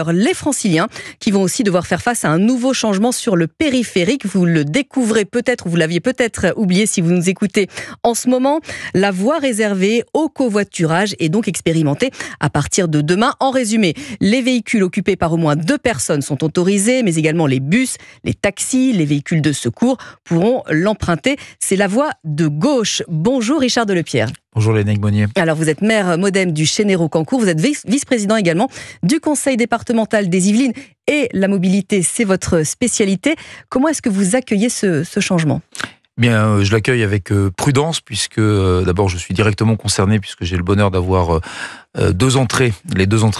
Les Franciliens qui vont aussi devoir faire face à un nouveau changement sur le périphérique. Vous le découvrez peut-être, vous l'aviez peut-être oublié si vous nous écoutez en ce moment. La voie réservée au covoiturage est donc expérimentée à partir de demain. En résumé, les véhicules occupés par au moins 2 personnes sont autorisés, mais également les bus, les taxis, les véhicules de secours pourront l'emprunter. C'est la voie de gauche. Bonjour Richard Delepierre. Bonjour Lénaïque Monnier. Alors vous êtes maire MoDem du Chénet-Roccancourt, vous êtes vice-président également du conseil départemental des Yvelines et la mobilité, c'est votre spécialité. Comment est-ce que vous accueillez ce changement ? Bien, je l'accueille avec prudence puisque d'abord je suis directement concerné puisque j'ai le bonheur d'avoir les deux entrées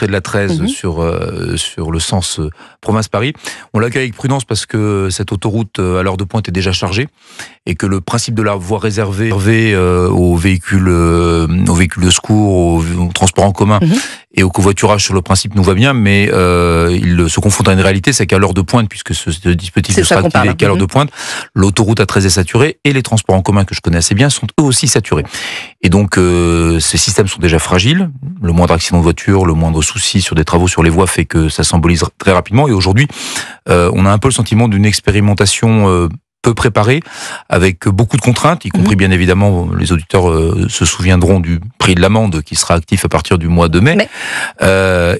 de la 13 sur le sens province-Paris. On l'accueille avec prudence parce que cette autoroute à l'heure de pointe est déjà chargée et que le principe de la voie réservée aux véhicules de secours, aux transports en commun et au covoiturage sur le principe nous va bien, mais il se confronte à une réalité, c'est qu'à l'heure de pointe, puisque ce dispositif ne sera activé qu'à l'heure de pointe, l'autoroute A13 est saturée et les transports en commun que je connais assez bien sont eux aussi saturés. Et donc ces systèmes sont déjà fragiles. Le moindre accident de voiture, le moindre souci sur des travaux sur les voies fait que ça s'embolise très rapidement. Et aujourd'hui, on a un peu le sentiment d'une expérimentation peu préparée, avec beaucoup de contraintes, y compris bien évidemment, les auditeurs se souviendront du prix de l'amende qui sera actif à partir du mois de mai.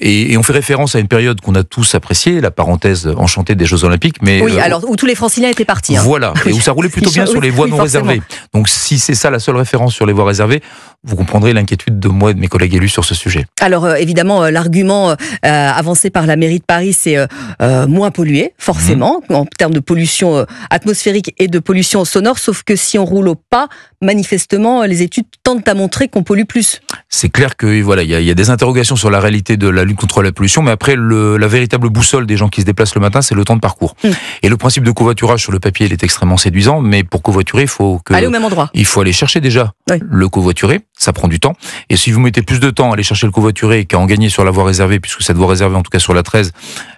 Et on fait référence à une période qu'on a tous appréciée, la parenthèse enchantée des Jeux Olympiques. Mais oui, alors où tous les Franciliens étaient partis. Voilà, et où ça roulait plutôt bien sur les voies non réservées. Donc si c'est ça la seule référence sur les voies réservées, vous comprendrez l'inquiétude de moi et de mes collègues élus sur ce sujet. Alors évidemment, l'argument avancé par la mairie de Paris, c'est moins polluer, forcément, en termes de pollution atmosphérique et de pollution sonore, sauf que si on roule au pas, manifestement, les études tentent à montrer qu'on pollue plus. C'est clair que voilà, il y a des interrogations sur la réalité de la lutte contre la pollution, mais après la véritable boussole des gens qui se déplacent le matin, c'est le temps de parcours. Et le principe de covoiturage sur le papier, il est extrêmement séduisant, mais pour covoiturer, il faut aller au même endroit. Il faut aller chercher déjà le covoituré, ça prend du temps. Et si vous mettez plus de temps à aller chercher le covoituré qu'à en gagner sur la voie réservée, puisque cette voie réservée, en tout cas sur la 13,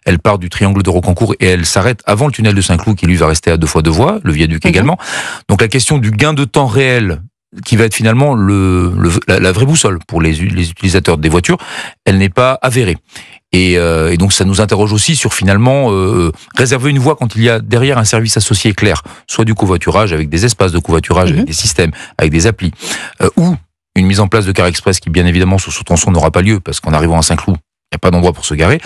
elle part du triangle de Roccancourt et elle s'arrête avant le tunnel de Saint-Cloud qui lui va rester à 2 fois 2 voies, le viaduc également. Donc la question du gain de temps réel qui va être finalement la vraie boussole pour les utilisateurs des voitures, elle n'est pas avérée. Et donc ça nous interroge aussi sur finalement réserver une voie quand il y a derrière un service associé clair, soit du covoiturage avec des espaces de covoiturage, avec des systèmes, avec des applis, ou une mise en place de car express qui bien évidemment sous ce tronçon n'aura pas lieu parce qu'en arrivant à Saint-Cloud, il n'y a pas d'endroit pour se garer,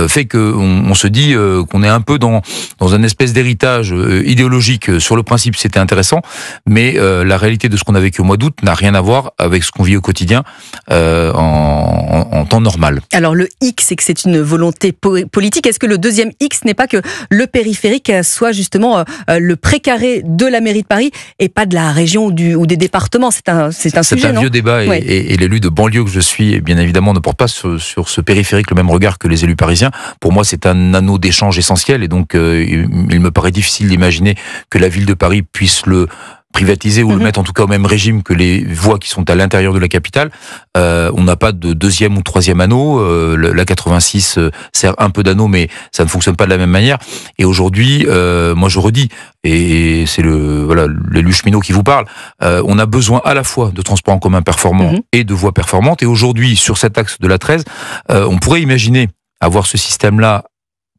fait qu'on se dit qu'on est un peu dans un espèce d'héritage idéologique. Sur le principe, c'était intéressant, mais la réalité de ce qu'on a vécu au mois d'août n'a rien à voir avec ce qu'on vit au quotidien en temps normal. Alors le X, c'est que c'est une volonté politique. Est-ce que le deuxième X n'est pas que le périphérique soit justement le précaré de la mairie de Paris et pas de la région ou des départements ? C'est un sujet, c'est un vieux débat et l'élu de banlieue que je suis, bien évidemment, ne porte pas sur ce périphérique le même regard que les élus parisiens. Pour moi, c'est un anneau d'échange essentiel et donc il me paraît difficile d'imaginer que la ville de Paris puisse le privatiser ou le mettre en tout cas au même régime que les voies qui sont à l'intérieur de la capitale. On n'a pas de deuxième ou troisième anneau. La 86 sert un peu d'anneau, mais ça ne fonctionne pas de la même manière. Et aujourd'hui, moi je redis, et c'est l'élu cheminot qui vous parle, on a besoin à la fois de transports en commun performants et de voies performantes. Et aujourd'hui, sur cet axe de la 13, on pourrait imaginer avoir ce système-là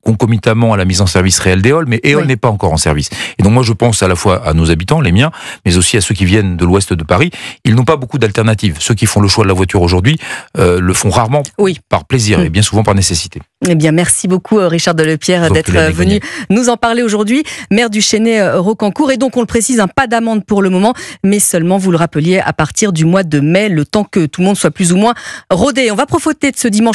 concomitamment à la mise en service réelle d'Éole, mais Éole n'est pas encore en service. Et donc moi je pense à la fois à nos habitants, les miens, mais aussi à ceux qui viennent de l'ouest de Paris. Ils n'ont pas beaucoup d'alternatives. Ceux qui font le choix de la voiture aujourd'hui le font rarement par plaisir et bien souvent par nécessité. Eh bien merci beaucoup Richard Delepierre d'être venu nous en parler aujourd'hui, maire du Chénet-Roccancourt. Et donc on le précise, pas d'amende pour le moment, mais seulement, vous le rappeliez, à partir du mois de mai, le temps que tout le monde soit plus ou moins rodé. On va profiter de ce dimanche